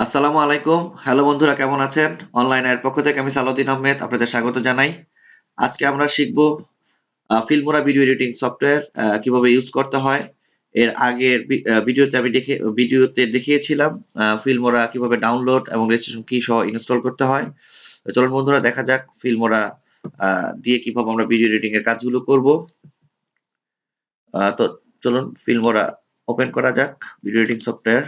আসসালামু আলাইকুম। হ্যালো বন্ধুরা, কেমন আছেন? অনলাইন এর পক্ষ থেকে আমি সালাউদ্দিন আহমেদ আপনাদের স্বাগত জানাই। আজকে আমরা শিখব ফিল্মোরা ভিডিও এডিটিং সফটওয়্যার কিভাবে ইউজ করতে হয়। এর আগের ভিডিওতে আমি দেখিয়েছিলাম ফিল্মোরা কিভাবে ডাউনলোড এবং রেজিস্ট্রেশন কি সহ ইনস্টল করতে হয়। তো চলুন বন্ধুরা দেখা যাক ফিল্মোরা দিয়ে কিভাবে আমরা ভিডিও এডিটিং এর কাজগুলো করব। তো চলুন ফিল্মোরা ওপেন করা যাক, ভিডিও এডিটিং সফটওয়্যার।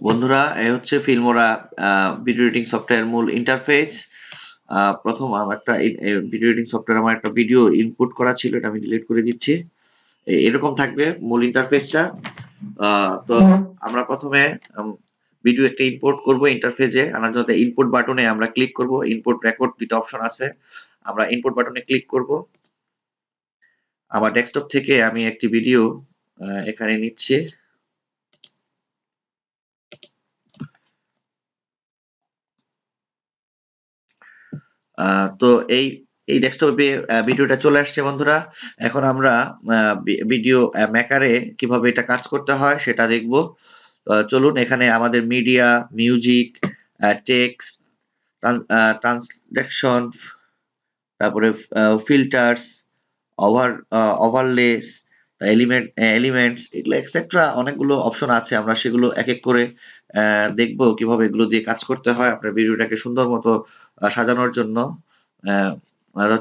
বন্ধুরা, এই হচ্ছে ফিল্মোরা ভিডিও এডিটিং সফটওয়্যার মূল ইন্টারফেস। প্রথম আমার একটা ভিডিও এডিটিং সফটওয়্যার, আমার একটা ভিডিও ইনপুট করা ছিল, এটা আমি ডিলিট করে দিচ্ছি। এরকম থাকবে মূল ইন্টারফেসটা। তো আমরা প্রথমে ভিডিও একটা ইম্পোর্ট করব ইন্টারফেসে আনার জন্য ইনপুট বাটনে আমরা ক্লিক করব। ইনপুট রেকর্ড দুটো অপশন আছে, আমরা ইনপুট বাটনে ক্লিক করব। আমার ডেস্কটপ থেকে আমি একটি ভিডিও এখানে নিচ্ছি। তো এই ডেস্কটপে ভিডিওটা চলে আসছে বন্ধুরা। এখন আমরা ভিডিও মেকারে কিভাবে এটা কাজ করতে হয় সেটা দেখব। চলুন, এখানে আমাদের মিডিয়া, মিউজিক, টেক্সট, ট্রান্সলেশন, তারপরে ফিল্টার্স, ওভারলেস, এলিমেন্টস, এগুলো এক্সেট্রা অনেকগুলো অপশন আছে। আমরা সেগুলো এক এক করে দেখব কিভাবে এগুলো দিয়ে কাজ করতে হয় আপনার ভিডিওটাকে সুন্দর মতো সাজানোর জন্য।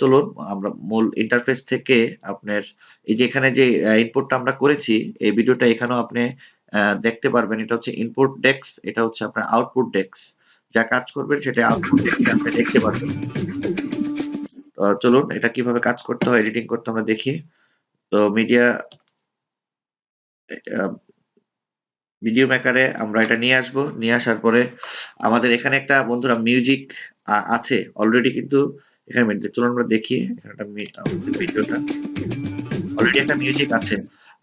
চলুন আমরা মূল ইন্টারফেস থেকে আপনার এই যে এখানে যে ইনপুটটা আমরা করেছি, এই ভিডিওটা এখানেও আপনি দেখতে পারবেন। এটা হচ্ছে ইনপুট ডেস্ক, এটা হচ্ছে আপনার আউটপুট ডেস্ক। যা কাজ করবেন সেটা আউটপুট ডেস্কে আপনি দেখতে পারবেন। তো চলুন এটা কিভাবে কাজ করতে হয়, এডিটিং করতে আমরা দেখি। তো ভিডিও মেকারে আমরা এটা নিয়ে আসব। নিয়ে আসার পরে আমাদের এখানে একটা বন্ধুরা মিউজিক আছে অলরেডি, কিন্তু এখানে চলুন আমরা দেখি। এখানে একটা ভিডিওটা অলরেডি একটা মিউজিক আছে।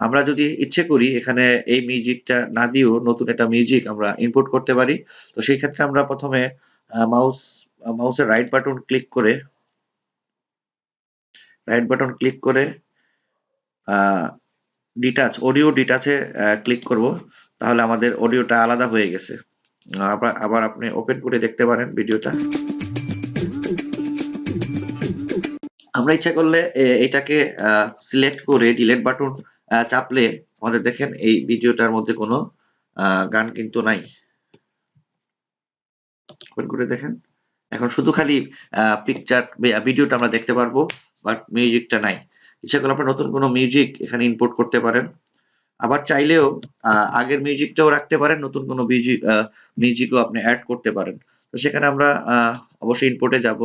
আমরা যদি ইচ্ছে করি এখানে এই মিউজিকটা না দিয়েও নতুন একটা মিউজিক আমরা ইনপুট করতে পারি। তো সেই ক্ষেত্রে আমরা প্রথমে মাউসের রাইট বাটন ক্লিক করে অডিও ডিটাচে ক্লিক করব। তাহলে আমাদের অডিওটা আলাদা হয়ে গেছে। আবার আপনি ওপেন করে দেখতে পারেন ভিডিওটা। আমরা ইচ্ছা করলে এটাকে সিলেক্ট করে ডিলিট বাটন চাপলে আমাদের দেখেন এই ভিডিওটার মধ্যে কোনো গান কিন্তু নাই। ওপেন করে দেখেন, এখন শুধু খালি পিকচার ভিডিওটা আমরা দেখতে পারবো, বাট মিউজিকটা নাই। ইচ্ছা করলে আপনারা নতুন কোনো মিউজিক এখানে ইনপুট করতে পারেন। আবার চাইলেও আগের মিউজিকটাও রাখতে পারেন, নতুন কোনো মিউজিকও আপনি অ্যাড করতে পারেন। তো সেখানে আমরা অবশ্যই ইনপুটে যাব।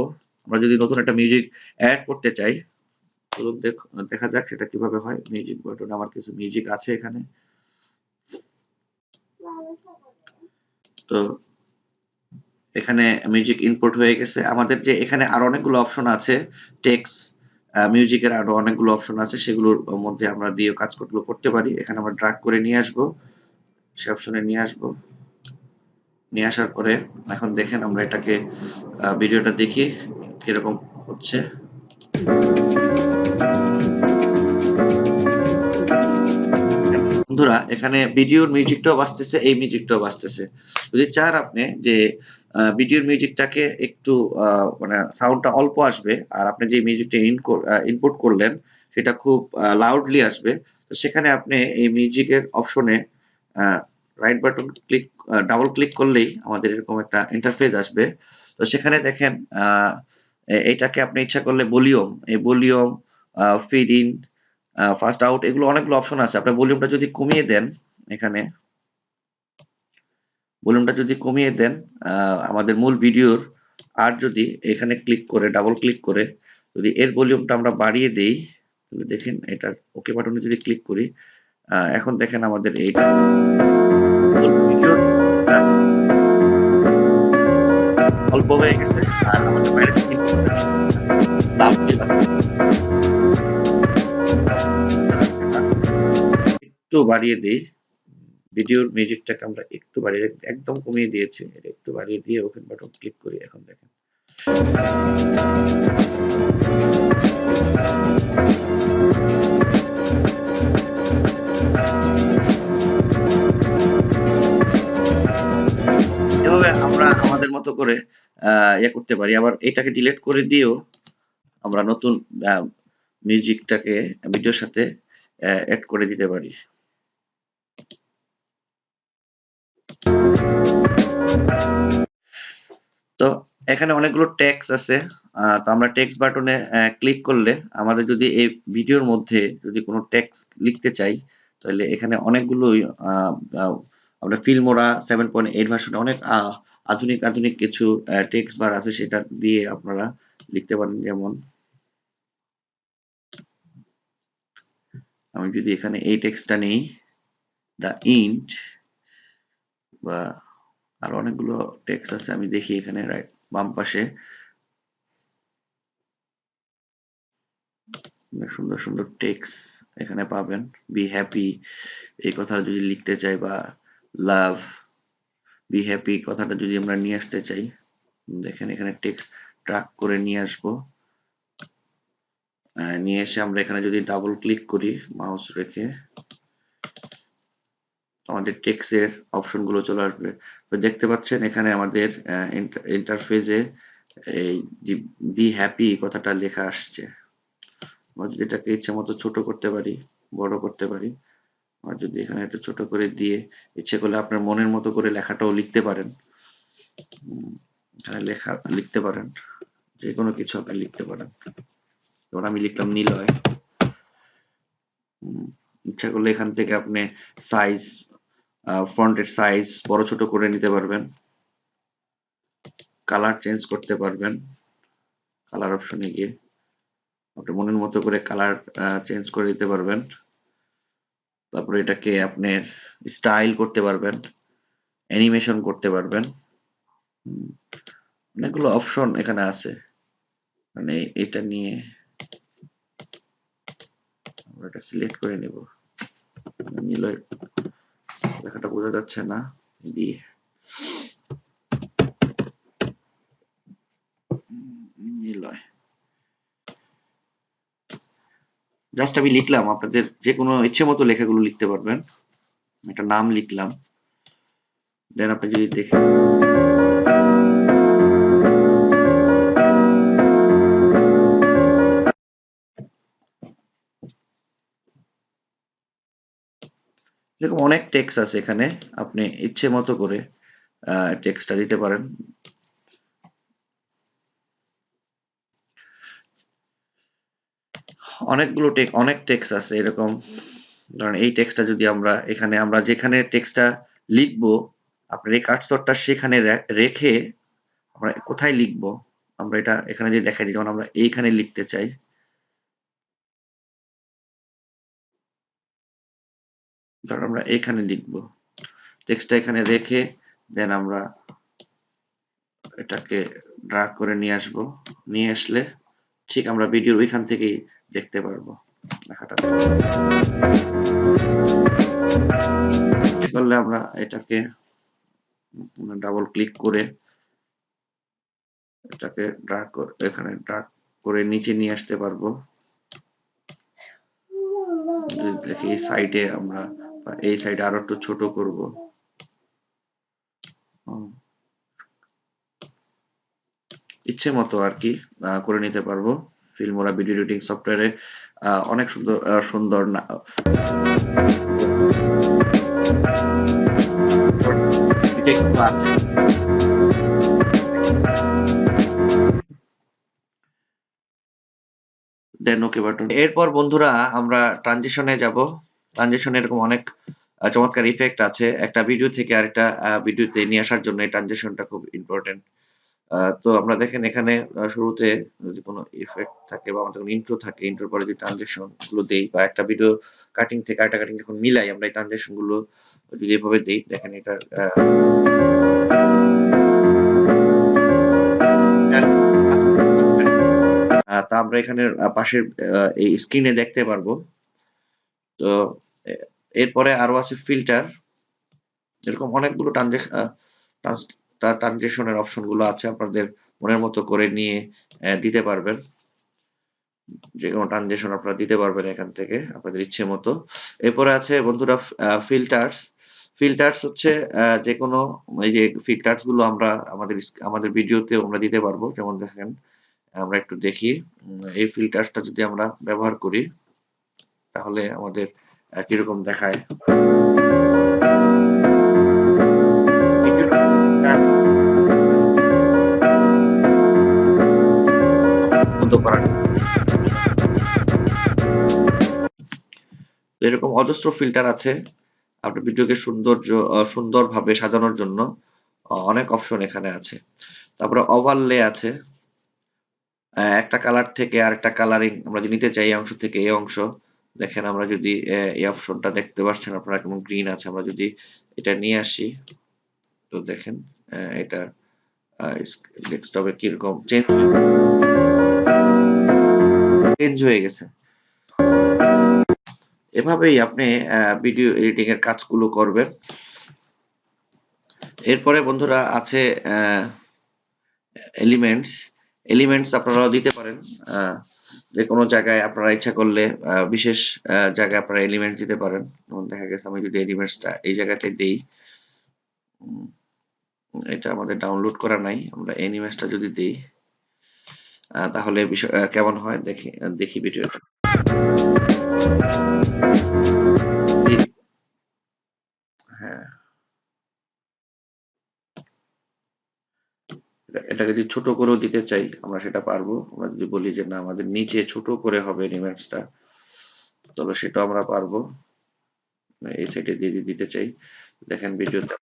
আমরা যদি নতুন একটা মিউজিক অ্যাড করতে চাই, চলুন দেখা যাক সেটা কিভাবে হয়। মিউজিক বাটনে আমার কিছু মিউজিক আছে এখানে। তো এখানে মিউজিক ইনপুট হয়ে গেছে। আমাদের যে এখানে আরো অনেকগুলো অপশন আছে, টেক্সট, মিউজিকের আরো অনেকগুলো অপশন আছে, সেগুলোর মধ্যে আমরা দিয়ে কাজগুলো করতে পারি। এখানে আমরা ড্রাগ করে নিয়ে আসবো, সে অপশনে নিয়ে আসবো। নিয়ে আসার পরে এখন দেখেন আমরা এটাকে ভিডিওটা দেখি কিরকম হচ্ছে। বন্ধুরা, এখানে ভিডিওর মিউজিকটাও বাজতেছে, এই মিউজিকটাও বাজতেছে। যদি চান আপনি যে ভিডিওর মিউজিকটাকে একটু মানে সাউন্ডটা অল্প আসবে, আর আপনি যে মিউজিকটা ইনপুট করলেন সেটা খুব লাউডলি আসবে, তো সেখানে আপনি এই মিউজিকের অপশনে রাইট বাটন ডাবল ক্লিক করলেই আমাদের এরকম একটা ইন্টারফেস আসবে। তো সেখানে দেখেন এইটাকে আপনি ইচ্ছা করলে volume, feed in, first out, এগুলো অনেকগুলো অপশন আছে। আপনার ভলিউমটা যদি কমিয়ে দেন, এখানে ভলিউমটা যদি কমিয়ে দেন আমাদের মূল ভিডিওর, আর যদি এখানে ডাবল ক্লিক করে যদি এর ভলিউমটা আমরা বাড়িয়ে দেই, তাহলে দেখেন এটা ওকে বাটনে যদি ক্লিক করি, এখন দেখেন আমাদের এইটা ভিডিওর অল্প হয়ে গেছে, আর আমাদের বাইরে থেকে বাড়িয়ে দিই, ভিডিওর মিউজিকটাকে আমরা একটু বাড়িয়ে একদম কমিয়ে দিয়েছি, এটা একটু বাড়িয়ে দিয়ে ওপেন বাটন ক্লিক করি। এখন দেখেন এভাবে আমরা আমাদের মতো করে ইয়ে করতে পারি। আবার এটাকে ডিলিট করে দিয়েও আমরা নতুন মিউজিকটাকে ভিডিওর সাথে অ্যাড করে দিতে পারি। তো এখানে অনেকগুলো টেক্সট আছে, তো আমরা টেক্সট বাটনে ক্লিক করলে আমাদের যদি এই ভিডিওর মধ্যে যদি কোনো টেক্সট লিখতে চাই, তাহলে এখানে অনেকগুলোই আমরা ফিল্মোরা 7.8 ভার্সনে অনেক আধুনিক কিছু টেক্সট বার আছে, সেটা দিয়ে আপনারা লিখতে পারেন। যেমন আমি যদি এখানে এই টেক্সটটা নেই, দ্য ইন্ট, বা আরো অনেকগুলো টেক্সট আছে, আমি দেখি এখানে রাইট বাম পাশে সুন্দর সুন্দর টেক্সট এখানে পাবেন। বি হ্যাপি এই কথাটা যদি লিখতে চাই, বা লাভ, বি হ্যাপি কথাটা যদি আমরা নিয়ে আসতে চাই, দেখেন এখানে টেক্সট ট্র্যাক করে নিয়ে আসবো। নিয়ে এসে আমরা এখানে যদি ডাবল ক্লিক করি মাউস রেখে, আমাদের টেক্সটের অপশন গুলো চলে আসবে। তো দেখতে পাচ্ছেন এখানে আমাদের ইন্টারফেসে এই বি হ্যাপি কথাটা লেখা আসছে। আমরা যদি এটাকে ইচ্ছা মতো ছোট করতে পারি, বড় করতে পারি, আর যদি এখানে একটু ছোট করে দিয়ে ইচ্ছে করলে আপনার মনের মতো করে লেখাটাও লিখতে পারেন। এখানে লেখা লিখতে পারেন, যে কোনো কিছু আপনি লিখতে পারেন। যেমন আমি লিখলাম নিলয়। ইচ্ছা করলে এখান থেকে আপনি সাইজ, ফন্টের সাইজ বড় ছোট করে নিতে পারবেন, কালার চেঞ্জ করতে পারবেন। কালার অপশনে গিয়ে আপনি মনের মতো করে কালার চেঞ্জ করে দিতে পারবেন। তারপরে এটাকে আপনি স্টাইল করতে পারবেন, অ্যানিমেশন করতে পারবেন। অনেকগুলো অপশন এখানে আছে, মানে এটা নিয়ে আমরা এটা সিলেক্ট করে নেব। নিলয় লেখাটা বোঝা যাচ্ছে না, দিয়ে নিলয় জাস্ট আমি লিখলাম, আপনাদের যে কোনো ইচ্ছে মতো লেখাগুলো লিখতে পারবেন। একটা নাম লিখলাম, দেন আপনি যদি দেখেন এরকম অনেক টেক্সট আছে এখানে, আপনি ইচ্ছে মতো করে টেক্সটটা দিতে পারেন। অনেক টেক্সট আছে এরকম। ধরেন এই টেক্সটটা যদি আমরা এখানে, আমরা যেখানে টেক্সটটা লিখবো, আপনার এই কার্সরটা সেখানে রেখে আমরা কোথায় লিখবো, আমরা এটা এখানে যদি দেখাই দিই, যেমন আমরা এইখানে লিখতে চাই, ধর আমরা এখানে লিখবো, টেক্সটটা এখানে রেখে দেন আমরা এটাকে ড্র্যাগ করে নিয়ে আসবো। নিয়ে আসলে ঠিক আমরা ভিডিওর ওইখান থেকেই দেখতে পারবো লেখাটা। করলে আমরা এটাকে ডাবল ক্লিক করে এটাকে এখানে ড্র্যাগ করে নিচে নিয়ে আসতে পারবো। দেখি এই সাইডে আমরা, এই সাইডে আরো একটু ছোট করব। ইচ্ছে মতো আর কি করে নিতে পারবো। ফিল্মোরা ভিডিও এডিটিং সফটওয়্যারে অনেক সুন্দর সুন্দর না আছে। দেন ওকে বাটন। এরপর বন্ধুরা আমরা ট্রানজিশনে যাব। ট্রানজিশনে এরকম অনেক চমৎকার ইফেক্ট আছে, একটা ভিডিও থেকে আরেকটা ভিডিওতে নিয়ে আসার জন্য এই ট্রানজিশনটা খুব ইম্পর্টেন্ট। তো আমরা দেখেন এখানে শুরুতে যদি কোনো ইফেক্ট থাকে বা আমাদের কোনো ইন্ট্রো থাকে, ইন্ট্রোর পরে যদি ট্রানজিশন গুলো দেই, বা একটা ভিডিও কাটিং থেকে আরেকটা কাটিং যখন মিলাই, আমরা এই ট্রানজিশন গুলো যদি এভাবে দেই, দেখেন এটা তা আমরা এখানে পাশের এই স্ক্রিনে দেখতে পারবো। তো এরপরে আরো আছে ফিল্টার, এরকম অনেকগুলো ট্রানজেকশনের অপশন গুলো আছে, আপনাদের মনের মতো করে নিয়ে দিতে পারবেন। যে কোনো ট্রানজেকশন আপনারা দিতে পারবেন এখান থেকে আপনাদের ইচ্ছে মতো। এরপরে আছে বন্ধুরা ফিল্টার্স। ফিল্টার্স হচ্ছে যে কোনো এই যে ফিল্টার্স গুলো আমরা আমাদের ভিডিওতে আমরা দিতে পারবো। যেমন দেখেন, আমরা একটু দেখি, এই ফিল্টার্সটা যদি আমরা ব্যবহার করি তাহলে আমাদের কিরকম দেখায়। বন্ধ করার এরকম অজস্র ফিল্টার আছে আপনার ভিডিওকে সুন্দরভাবে সাজানোর জন্য। অনেক অপশন এখানে আছে। তারপরে ওভারলে আছে, একটা কালার থেকে আরেকটা কালারিং আমরা যদি নিতে চাই, এই অংশ থেকে এই অংশ, দেখেন আমরা যদি এই অপশনটা দেখতে পাচ্ছেন আপনারা কেমন গ্রিন আছে, আমরা যদি এটা নিয়ে আসি তো দেখেন এটা ডেস্কটপে কিরকম চেঞ্জ হয়ে গেছে। এভাবেই আপনি ভিডিও এডিটিং এর কাজগুলো করবেন। এরপরে বন্ধুরা আছে এলিমেন্টস। এলিমেন্টস আপনারাও দিতে পারেন, যে কোনো জায়গায় আপনারা ইচ্ছা করলে বিশেষ জায়গায় আপনারা এলিমেন্টস দিতে পারেন। যেমন দেখা গেছে আমি যদি এলিমেন্টসটা এই জায়গাতে দেই, এটা আমাদের ডাউনলোড করা নাই, আমরা এনিমেশনটা যদি দেই তাহলে বিষয় কেমন হয় দেখি ভিডিওটা। হ্যাঁ, এটা যদি ছোট করেও দিতে চাই আমরা সেটা পারবো। আমরা যদি বলি যে না আমাদের নিচে ছোট করে হবে এনিমেশনটা, তবে সেটাও আমরা পারবো। এই সাইডে দিয়ে দিতে চাই, দেখেন ভিডিওতে।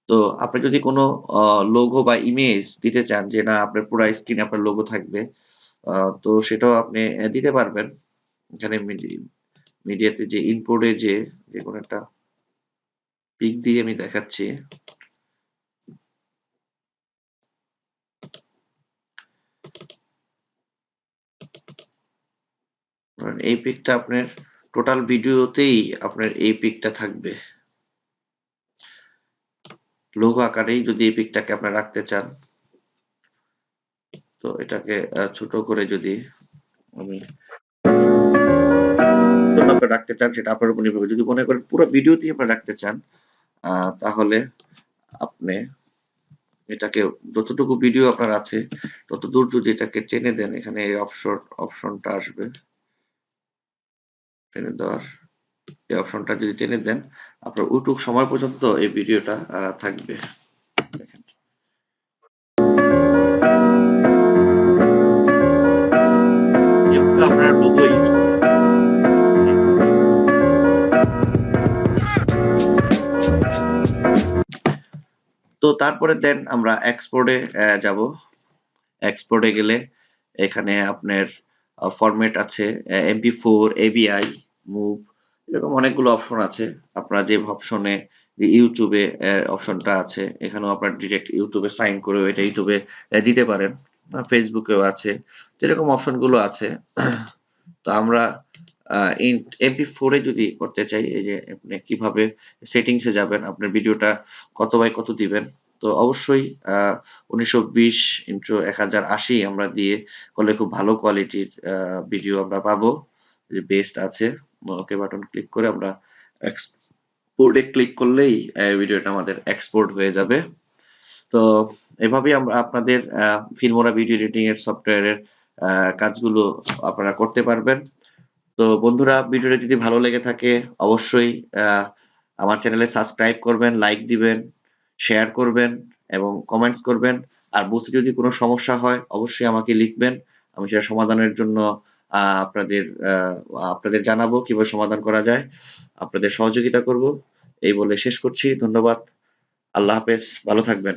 তো আপনি যদি কোনো লোগো বা ইমেজ দিতে চান যে না আপনার পুরো স্ক্রিনে আপনার লোগো থাকবে, তো সেটাও আপনি দিতে পারবেন। এখানে মিডিয়াতে যে ইনপুটে যে কোনো একটা পিক দিয়ে আমি দেখাচ্ছি। এই পিকটা আপনার টোটাল ভিডিওতেই আপনার এই পিকটা থাকবে। লোগো আকারেই যদি এই পিকটাকে আপনারা রাখতে চান, তো এটাকে ছোট করে যদি আমি রাখতে চান সেটা আপনার উপর নির্ভর করে। যদি মনে করেন পুরো ভিডিওতেই আপনারা রাখতে চান, তাহলে আপনি এটাকে যতটুকু ভিডিও আপনার আছে ততদূর যদি এটাকে টেনে দেন, এখানে এই অপশনটা আসবে টেনে দেওয়ার। এই অপশনটা যদি টেনে দেন আপনার ওইটুকু সময় পর্যন্ত এই ভিডিওটা থাকবে। দেখেন, আপনার লোগো তো তারপরে দেন আমরা এক্সপোর্টে যাব। এক্সপোর্টে গেলে এখানে আপনার ফরম্যাট আছে, MP4, AVI, মুভ, এরকম অনেকগুলো অপশন আছে। আপনারা যে অপশনে ইউটিউবে অপশনটা আছে, এখানেও আপনার ডিরেক্ট ইউটিউবে সাইন করে এটা ইউটিউবে দিতে পারেন। ফেসবুকেও আছে, যেরকম অপশনগুলো আছে। তো আমরা MP4 এ যদি করতে চাই, এই যে আপনি কিভাবে সেটিংসে যাবেন, আপনার ভিডিওটা কত বাই কত দিবেন। তো অবশ্যই 1920x1080 আমরা দিয়ে করলে খুব ভালো কোয়ালিটির ভিডিও আমরা পাবো, যে বেস্ট আছে। ওকে বাটন ক্লিক করে আমরা এক্সপোর্টে ক্লিক করলেই ভিডিওটা আমাদের এক্সপোর্ট হয়ে যাবে। তো এভাবেই আমরা আপনাদের ফিল্মোরা ভিডিও এডিটিং এর সফটওয়্যারের কাজগুলো আপনারা করতে পারবেন। তো বন্ধুরা, ভিডিওটা যদি ভালো লেগে থাকে অবশ্যই আমার চ্যানেলে সাবস্ক্রাইব করবেন, লাইক দিবেন, শেয়ার করবেন এবং কমেন্টস করবেন। আর বুঝতে যদি কোনো সমস্যা হয় অবশ্যই আমাকে লিখবেন, আমি সেটা সমাধানের জন্য আপনাদের জানাবো কিভাবে সমাধান করা যায়, আপনাদের সহযোগিতা করব। এই বলে শেষ করছি। ধন্যবাদ। আল্লাহ হাফেজ, ভালো থাকবেন।